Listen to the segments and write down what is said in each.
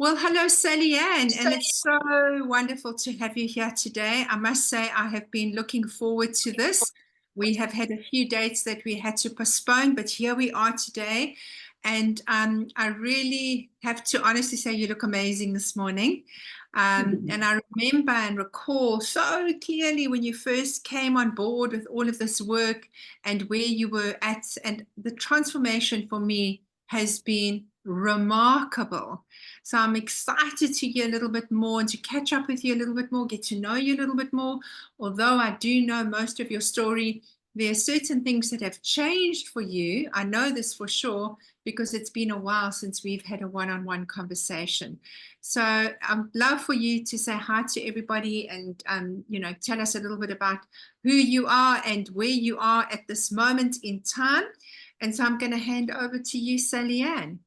Well, hello, Sallyann, and it's so wonderful to have you here today. I must say, I have been looking forward to this. We have had a few dates that we had to postpone, but here we are today. And I really have to honestly say, you look amazing this morning. And I remember and recall so clearly when you first came on board with all of this work and where you were at, and the transformation for me has been remarkable. So I'm excited to hear a little bit more and to catch up with you a little bit more, get to know you a little bit more. Although I do know most of your story, there are certain things that have changed for you. I know this for sure because it's been a while since we've had a one-on-one conversation. So I'd love for you to say hi to everybody and tell us a little bit about who you are and where you are at this moment in time. And so I'm going to hand over to you, Sallyann.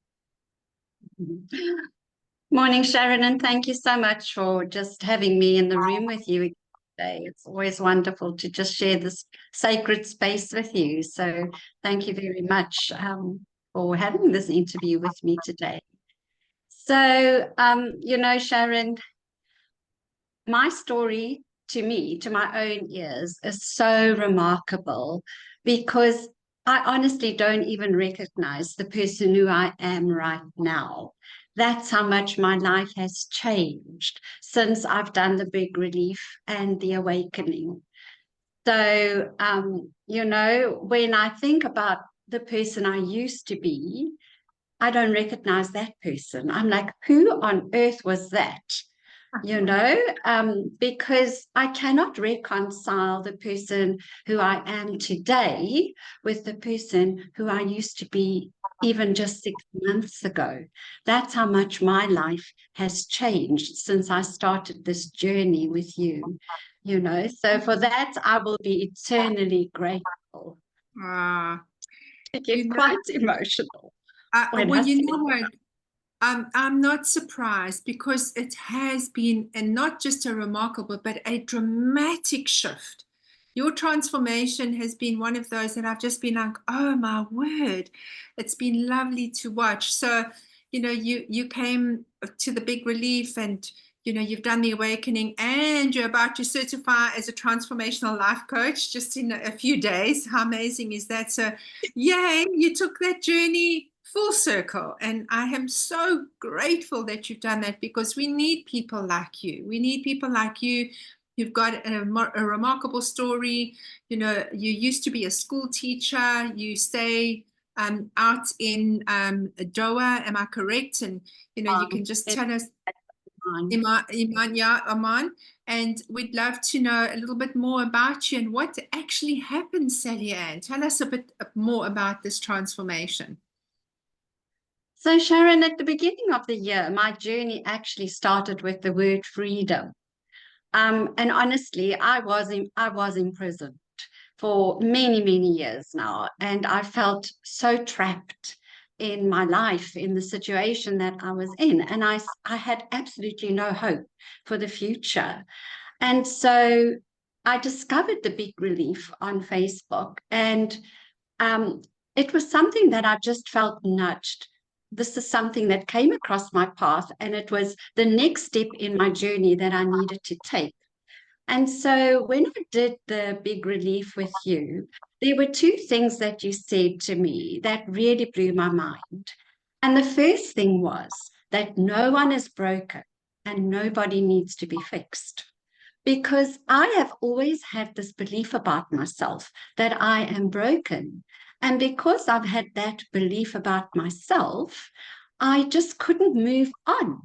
Morning, Sharon, and thank you so much for just having me in the room with you today. It's always wonderful to just share this sacred space with you. So thank you very much for having this interview with me today. So, Sharon, my story to me, to my own ears, is so remarkable because I honestly don't even recognize the person who I am right now. That's how much my life has changed since I've done the big relief and the awakening. So, when I think about the person I used to be, I don't recognize that person. I'm like, who on earth was that? Because I cannot reconcile the person who I am today with the person who I used to be even just 6 months ago. That's how much my life has changed since I started this journey with you, So for that, I will be eternally grateful. I get quite emotional. Well, you know what? I'm not surprised because it has been, and not just a remarkable, but a dramatic shift. Your transformation has been one of those that I've just been like, oh my word, it's been lovely to watch. So, you came to the big relief and you've done the awakening and you're about to certify as a transformational life coach just in a few days. How amazing is that? So, yay, you took that journey full circle. And I am so grateful that you've done that because we need people like you. We need people like you. You've got a remarkable story. You used to be a school teacher. You stay out in Doha, am I correct? And, you can just tell us, Iman, yeah, Aman. And we'd love to know a little bit more about you and what actually happened, Sallyann. Tell us a bit more about this transformation. So, Sharon, at the beginning of the year, my journey actually started with the word freedom. And honestly, I was imprisoned for many, many years now, and I felt so trapped in my life, in the situation that I was in, and I had absolutely no hope for the future. And so I discovered the Big Relief on Facebook, and it was something that I just felt nudged. This is something that came across my path, and it was the next step in my journey that I needed to take. And so when I did the big relief with you, there were two things that you said to me that really blew my mind. And the first thing was that no one is broken and nobody needs to be fixed. Because I have always had this belief about myself that I am broken. And because I've had that belief about myself, I just couldn't move on.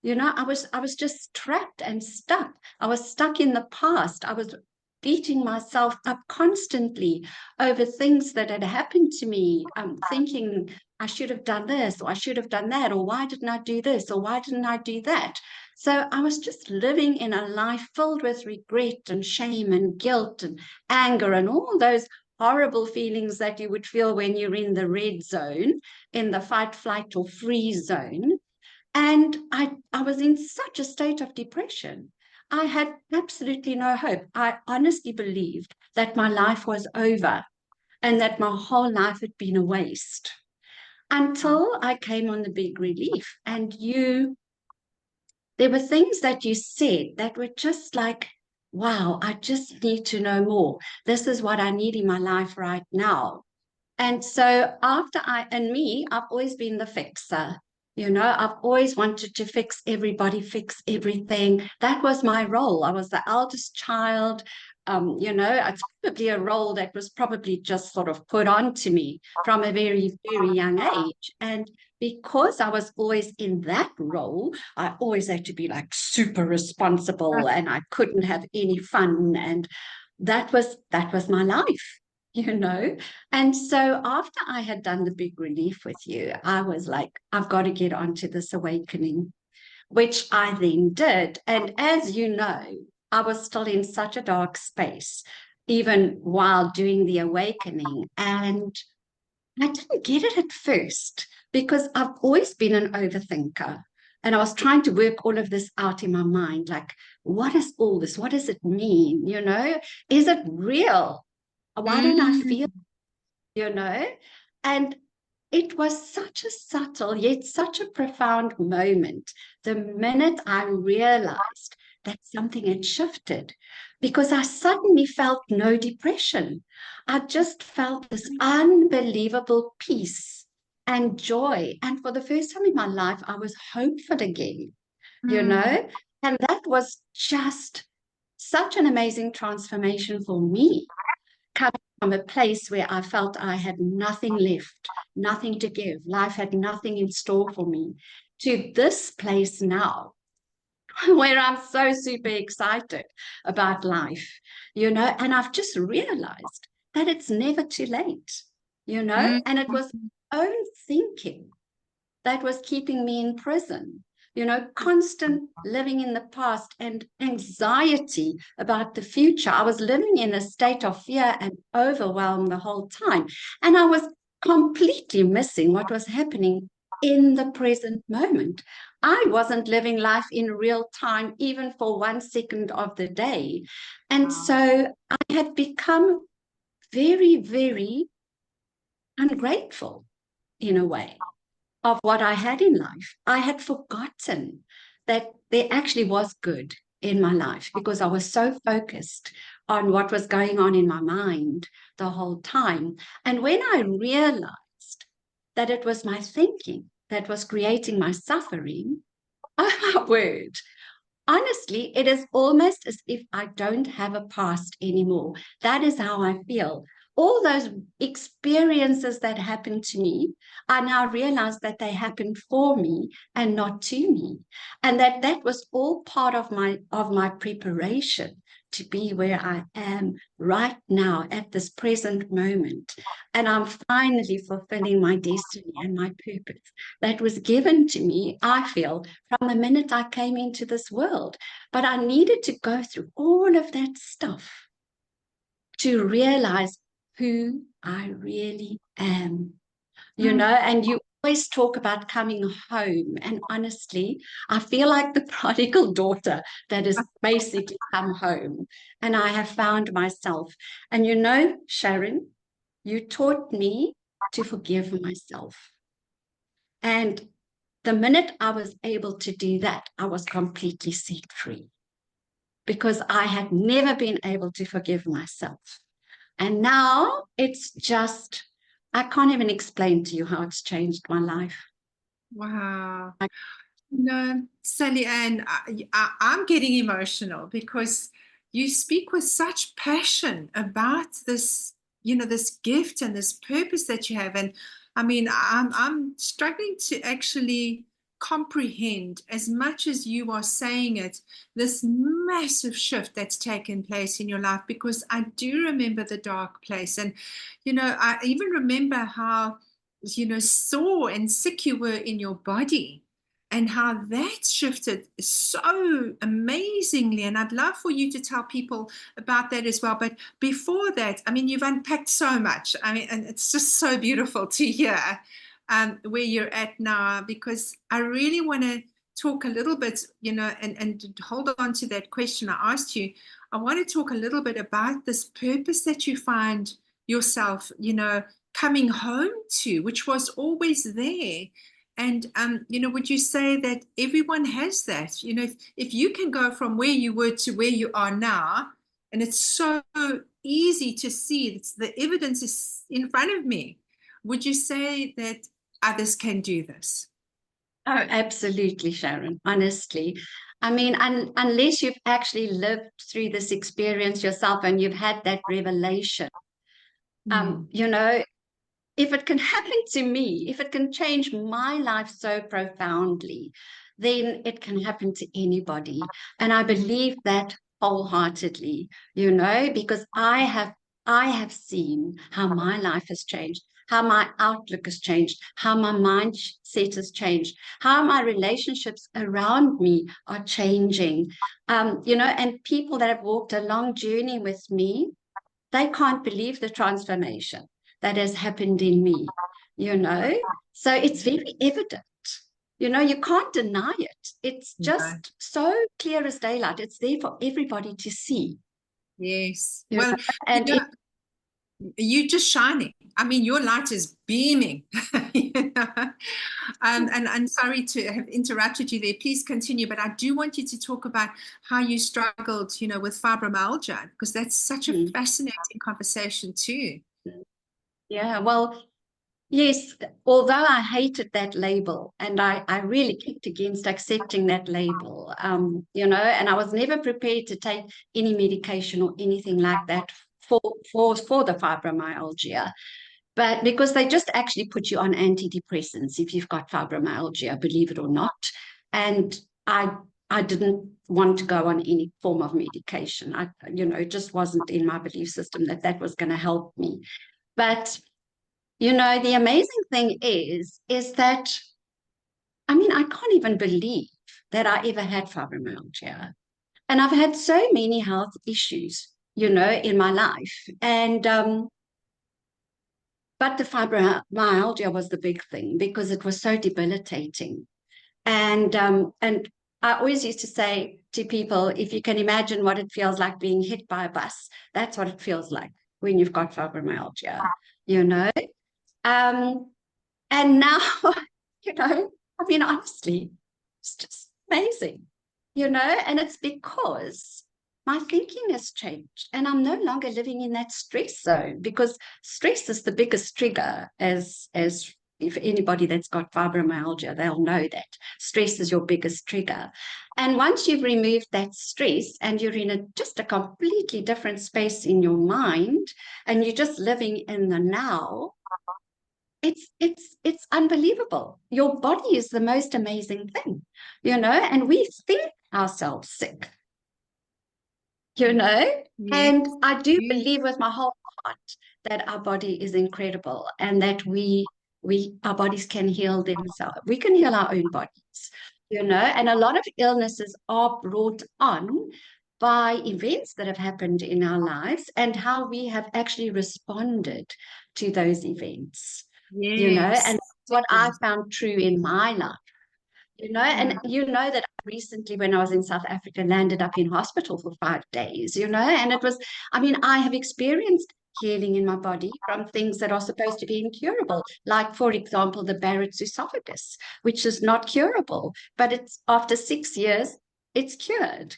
I was just trapped and stuck. I was stuck in the past. I was beating myself up constantly over things that had happened to me, thinking I should have done this, or I should have done that, or why didn't I do this, or why didn't I do that? So I was just living in a life filled with regret and shame and guilt and anger and all those horrible feelings that you would feel when you're in the red zone, in the fight, flight, or freeze zone. And I was in such a state of depression. I had absolutely no hope. I honestly believed that my life was over and that my whole life had been a waste until I came on the big relief and you there were things that you said that were just like, wow, I just need to know more. This is what I need in my life right now. And so I've always been the fixer. I've always wanted to fix everybody, fix everything. That was my role. I was the eldest child. It's probably a role that was probably just sort of put onto me from a very, very young age. And because I was always in that role, I always had to be like super responsible and I couldn't have any fun. And that was my life, you know. And so after I had done the big relief with you, I was like, I've got to get onto this awakening, which I then did. And as you know, I was still in such a dark space, even while doing the awakening. And I didn't get it at first because I've always been an overthinker. And I was trying to work all of this out in my mind, like, what is all this? What does it mean? Is it real? Why don't I feel, Mm. you know? And it was such a subtle, yet such a profound moment the minute I realized that something had shifted, because I suddenly felt no depression. I just felt this unbelievable peace and joy. And for the first time in my life, I was hopeful again, you Mm. know? And that was just such an amazing transformation for me, coming from a place where I felt I had nothing left, nothing to give, life had nothing in store for me, to this place now where I'm so super excited about life, and I've just realized that it's never too late, Mm. and it was my own thinking that was keeping me in prison. Constant living in the past and anxiety about the future. I was living in a state of fear and overwhelm the whole time. And I was completely missing what was happening in the present moment. I wasn't living life in real time, even for 1 second of the day. And so I had become very, very ungrateful in a way of what I had in life. I had forgotten that there actually was good in my life because I was so focused on what was going on in my mind the whole time. And when I realized that it was my thinking that was creating my suffering, oh my word, honestly, it is almost as if I don't have a past anymore. That is how I feel. All those experiences that happened to me, I now realize that they happened for me and not to me. And that was all part of my preparation to be where I am right now at this present moment. And I'm finally fulfilling my destiny and my purpose that was given to me, I feel, from the minute I came into this world. But I needed to go through all of that stuff to realize who I really am, Mm. and you always talk about coming home. And honestly, I feel like the prodigal daughter that has basically come home and I have found myself. And Sharon, you taught me to forgive myself. And the minute I was able to do that, I was completely set free because I had never been able to forgive myself. And now it's just, I can't even explain to you how it's changed my life. Wow. I, No, Sallyann, I'm getting emotional because you speak with such passion about this, this gift and this purpose that you have. And I mean, I'm struggling to actually comprehend as much as you are saying it, this massive shift that's taken place in your life, because I do remember the dark place. And, I even remember how, sore and sick you were in your body and how that shifted so amazingly. And I'd love for you to tell people about that as well. But before that, I mean, you've unpacked so much. I mean, and it's just so beautiful to hear where you're at now, because I really want to talk a little bit, and hold on to that question I asked you. I want to talk a little bit about this purpose that you find yourself, coming home to, which was always there. And would you say that everyone has that? If you can go from where you were to where you are now, and it's so easy to see, the evidence is in front of me. Would you say that others can do this? Oh, absolutely, Sharon. Honestly, I mean, unless you've actually lived through this experience yourself and you've had that revelation, Mm. you know, if it can happen to me, if it can change my life so profoundly, then it can happen to anybody. And I believe that wholeheartedly, because I have seen how my life has changed, how my outlook has changed, how my mindset has changed, how my relationships around me are changing. And people that have walked a long journey with me, they can't believe the transformation that has happened in me, you know? So it's very evident. You can't deny it. It's No. just so clear as daylight. It's there for everybody to see. Yes. You Well, know? And it, you're just shining. I mean, your light is beaming. And I'm sorry to have interrupted you there. Please continue. But I do want you to talk about how you struggled, with fibromyalgia, because that's such a fascinating conversation too. yeah, well, yes, although I hated that label and I really kicked against accepting that label, and I was never prepared to take any medication or anything like that for the fibromyalgia. But because they just actually put you on antidepressants if you've got fibromyalgia, believe it or not. And I I didn't want to go on any form of medication. It just wasn't in my belief system that that was going to help me. But the amazing thing is that, I mean, I can't even believe that I ever had fibromyalgia. And I've had so many health issues, in my life. But the fibromyalgia was the big thing because it was so debilitating. And I always used to say to people, if you can imagine what it feels like being hit by a bus, that's what it feels like when you've got fibromyalgia, you know. Um, and now, I mean, honestly, it's just amazing, and it's because my thinking has changed and I'm no longer living in that stress zone because stress is the biggest trigger as if anybody that's got fibromyalgia, they'll know that stress is your biggest trigger. And once you've removed that stress and you're in just a completely different space in your mind and you're just living in the now, it's unbelievable. Your body is the most amazing thing, and we think ourselves sick, Yes, and I do yes. believe with my whole heart that our body is incredible and that our bodies can heal themselves. We can heal our own bodies, and a lot of illnesses are brought on by events that have happened in our lives and how we have actually responded to those events, Yes. and what I found true in my life. Mm. And that recently when I was in South Africa, landed up in hospital for 5 days, and it was, I mean, I have experienced healing in my body from things that are supposed to be incurable, like, for example, the Barrett's esophagus, which is not curable, but it's after 6 years, it's cured,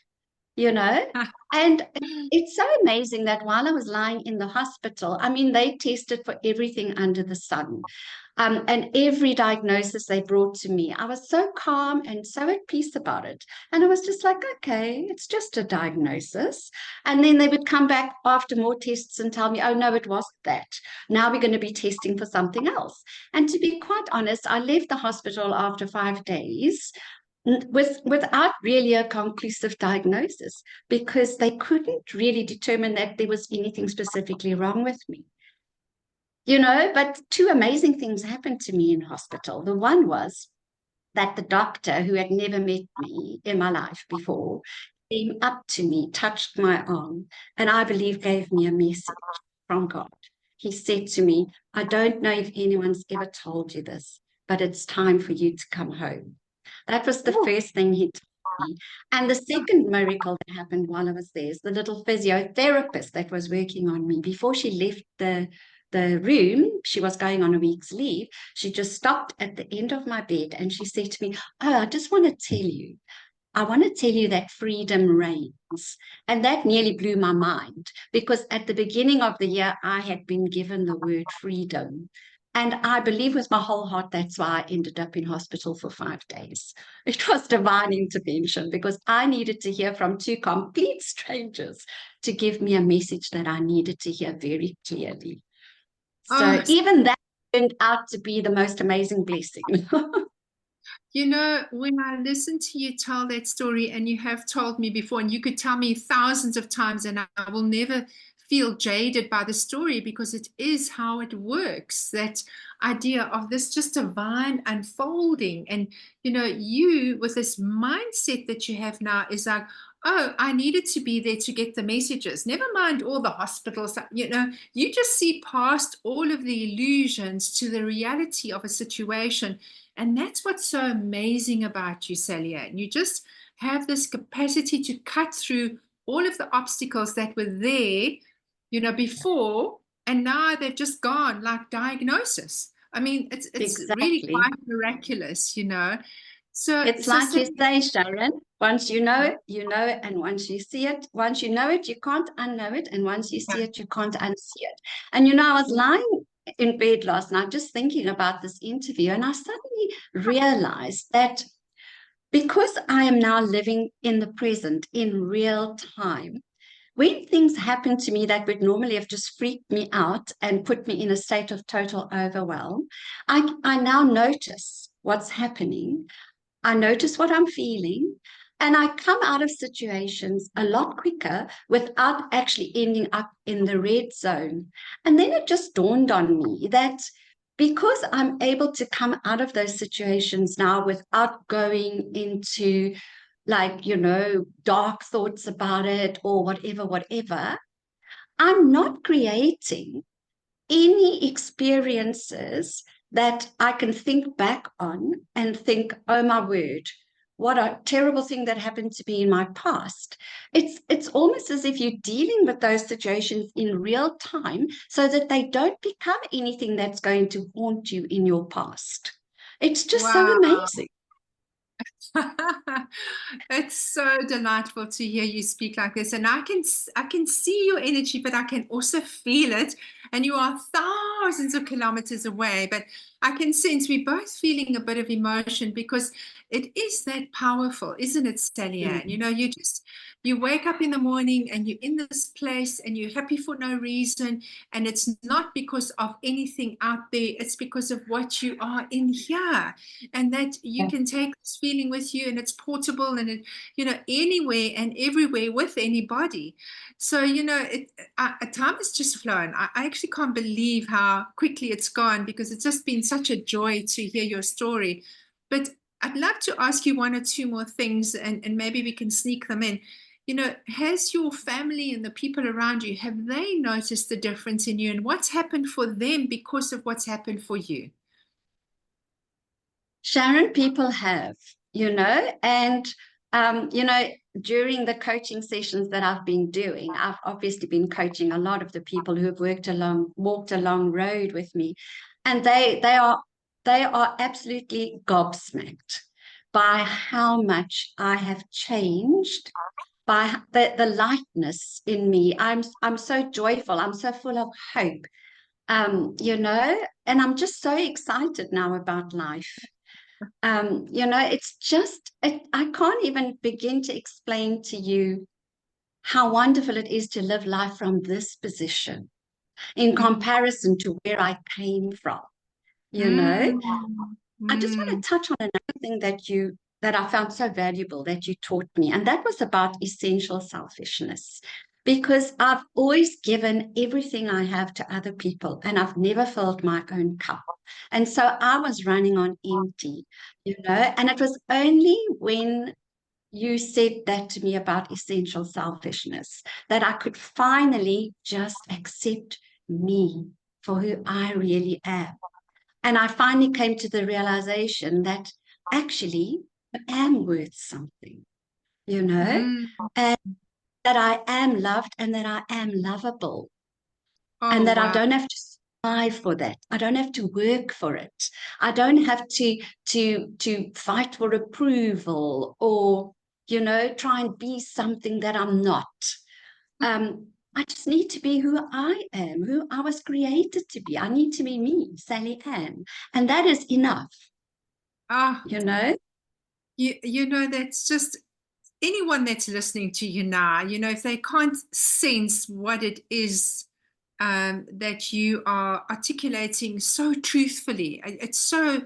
you know? And it's so amazing that while I was lying in the hospital, I mean, they tested for everything under the sun. And every diagnosis they brought to me, I was so calm and so at peace about it. And I was just like, okay, it's just a diagnosis. And then they would come back after more tests and tell me, oh, no, it wasn't that. Now we're going to be testing for something else. And to be quite honest, I left the hospital after 5 days without really a conclusive diagnosis because they couldn't really determine that there was anything specifically wrong with me. But two amazing things happened to me in hospital. The one was that the doctor, who had never met me in my life before, came up to me, touched my arm, and I believe gave me a message from God. He said to me, I don't know if anyone's ever told you this, but it's time for you to come home. That was the first thing he told me. And the second miracle that happened while I was there is the little physiotherapist that was working on me before she left the the room, she was going on a week's leave. She just stopped at the end of my bed and she said to me, "Oh, I want to tell you that freedom reigns." And that nearly blew my mind because at the beginning of the year, I had been given the word freedom. And I believe with my whole heart that's why I ended up in hospital for 5 days. It was divine intervention because I needed to hear from two complete strangers to give me a message that I needed to hear very clearly. Oh, So even that turned out to be the most amazing blessing. you know, when I listen to you tell that story, and you have told me before, and you could tell me thousands of times, and I will never feel jaded by the story because it is how it works. That idea of this just divine unfolding. And, you know, you with this mindset that you have now is like, oh, I needed to be there to get the messages. Never mind all the hospitals. You know, you just see past all of the illusions to the reality of a situation. And that's what's so amazing about you, Sallyann. You just have this capacity to cut through all of the obstacles that were there, you know, before, and now they've just gone like diagnosis. I mean, it's really Exactly. quite miraculous, you know. So, It's like you say, Sharon, once you know it, and once you see it, once you know it, you can't unknow it, and once you see it, you can't unsee it. And you know, I was lying in bed last night just thinking about this interview, and I suddenly realized that because I am now living in the present in real time, when things happen to me that would normally have just freaked me out and put me in a state of total overwhelm, I now notice what's happening. I notice what I'm feeling, and I come out of situations a lot quicker without actually ending up in the red zone. And then it just dawned on me that because I'm able to come out of those situations now without going into, like, dark thoughts about it or whatever, I'm not creating any experiences that I can think back on and think, oh my word, what a terrible thing that happened to me in my past. It's almost as if you're dealing with those situations in real time so that they don't become anything that's going to haunt you in your past. It's just so wow. amazing. It's so delightful to hear you speak like this, and I can see your energy, but I can also feel it. And you are thousands of kilometers away, but I can sense we're both feeling a bit of emotion because it is that powerful, isn't it, Sallyann? You Mm. know, you wake up in the morning and you're in this place and you're happy for no reason, and it's not because of anything out there; it's because of what you are in here, and that you can take this feeling with you, and it's portable, and it, you know, anywhere and everywhere with anybody. So, you know, time has just flown. I actually can't believe how quickly it's gone because it's just been such a joy to hear your story. But I'd love to ask you one or two more things, and maybe we can sneak them in. You know, has your family and the people around you, have they noticed the difference in you, and what's happened for them because of what's happened for you? Sharon, people have, and during the coaching sessions that I've been doing, I've obviously been coaching a lot of the people who have walked a long road with me, and they are absolutely gobsmacked by how much I have changed, by the lightness in me. I'm so joyful. I'm so full of hope. And I'm just so excited now about life. It's just, I can't even begin to explain to you how wonderful it is to live life from this position in Mm, comparison to where I came from. You know, mm, I just want mm. to touch on another thing that I found so valuable that you taught me, and that was about essential selfishness. Because I've always given everything I have to other people, and I've never filled my own cup. And so I was running on empty, and it was only when you said that to me about essential selfishness that I could finally just accept me for who I really am. And I finally came to the realization that actually I am worth something, you know, Mm. and that I am loved and that I am lovable, and Oh, that I wow. don't have to strive for that. I don't have to work for it. I don't have to fight for approval or, you know, try and be something that I'm not. I just need to be who I am, who I was created to be. I need to be me, Sallyann, and that is enough. Ah, You know, you know, that's just anyone that's listening to you now, you know, if they can't sense what it is that you are articulating so truthfully, it's so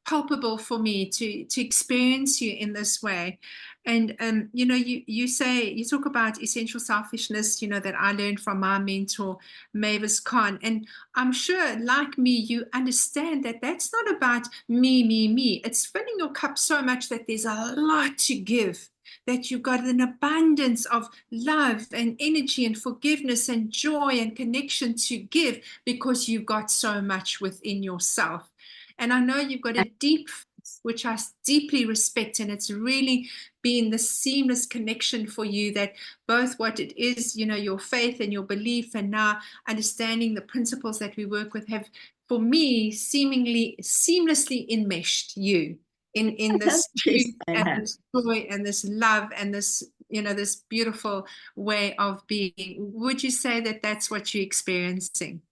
palpable for me to experience you in this way. And you know, you talk about essential selfishness, you know, that I learned from my mentor Mavis Khan, and I'm sure, like me, you understand that that's not about me. It's filling your cup so much that there's a lot to give, that you've got an abundance of love and energy and forgiveness and joy and connection to give because you've got so much within yourself. And I know you've got a deep faith, which I deeply respect, and it's really been the seamless connection for you, that both what it is, you know, your faith and your belief, and now understanding the principles that we work with, have, for me, seemingly seamlessly enmeshed you in this yes, truth they and have. this joy and this love and this, you know, this beautiful way of being. Would you say that that's what you're experiencing?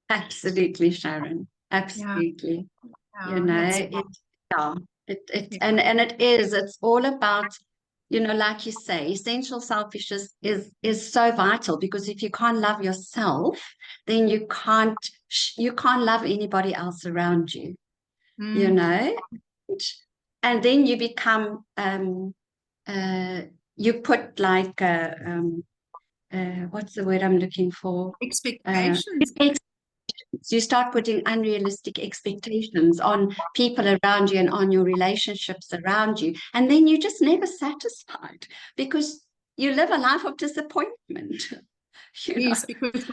Absolutely, Sharon. Yeah, Absolutely. You yeah, know, that's yeah, yeah. and it is, it's all about, you know, like you say, essential selfishness is so vital, because if you can't love yourself, then you can't love anybody else around you, you Mm. know, and then you become uh you put like what's the word I'm looking for? Uh, Expectations. you start putting unrealistic expectations on people around you and on your relationships around you. And then you're just never satisfied, because you live a life of disappointment, you know. Yes, because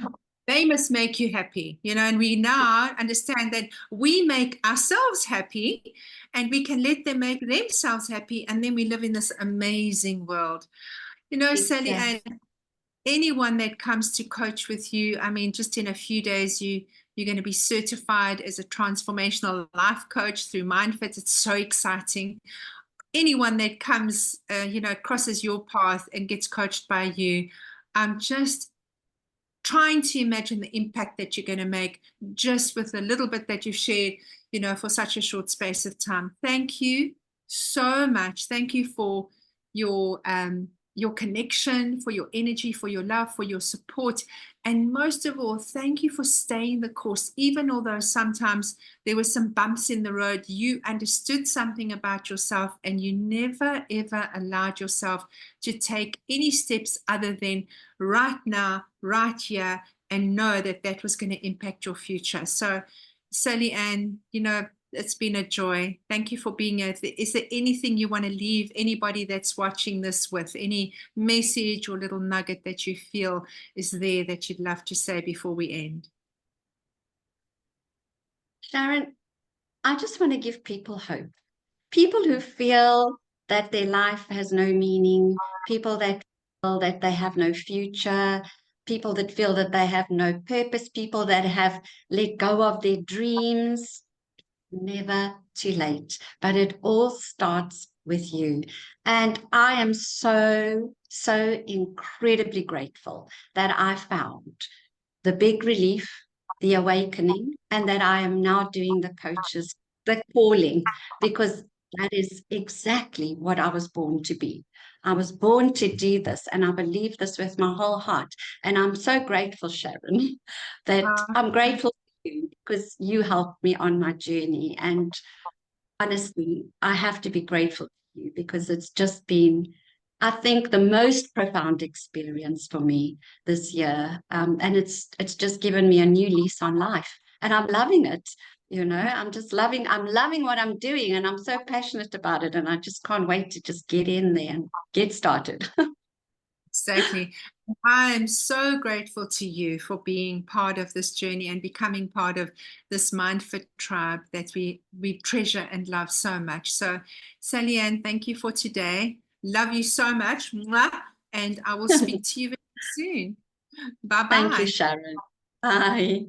they must make you happy, you know, and we now understand that we make ourselves happy and we can let them make themselves happy. And then we live in this amazing world. You know, Sally, Exactly. and anyone that comes to coach with you, I mean, just in a few days, you're going to be certified as a transformational life coach through MindFit. It's so exciting. Anyone that comes, you know, crosses your path and gets coached by you, I'm just trying to imagine the impact that you're going to make just with a little bit that you've shared, you know, for such a short space of time. Thank you so much. Thank you for your connection, for your energy, for your love, for your support. And most of all, thank you for staying the course. Even although sometimes there were some bumps in the road, you understood something about yourself and you never, ever allowed yourself to take any steps other than right now, right here, and know that that was going to impact your future. So, Sallyann, you know, it's been a joy. Thank you for being here. Is there anything you want to leave anybody that's watching this with? Any message or little nugget that you feel is there that you'd love to say before we end? Sharon, I just want to give people hope. People who feel that their life has no meaning, people that feel that they have no future, people that feel that they have no purpose, people that have let go of their dreams. Never too late, but it all starts with you. And I am so, so incredibly grateful that I found the big relief, the awakening, and that I am now doing the coaches, the calling, because that is exactly what I was born to be. I was born to do this, and I believe this with my whole heart. And I'm so grateful, Sharon, that Uh, I'm grateful to you because you helped me on my journey. And honestly, I have to be grateful to you because it's just been, I think, the most profound experience for me this year. And it's just given me a new lease on life. And I'm loving it. You know, I'm loving what I'm doing, and I'm so passionate about it. And I just can't wait to just get in there and get started. Exactly. I am so grateful to you for being part of this journey and becoming part of this MindFit tribe that we treasure and love so much. So, Sallyann, thank you for today. Love you so much. Mwah. And I will speak to you very soon. Bye Thank you, bye. Sharon. Bye.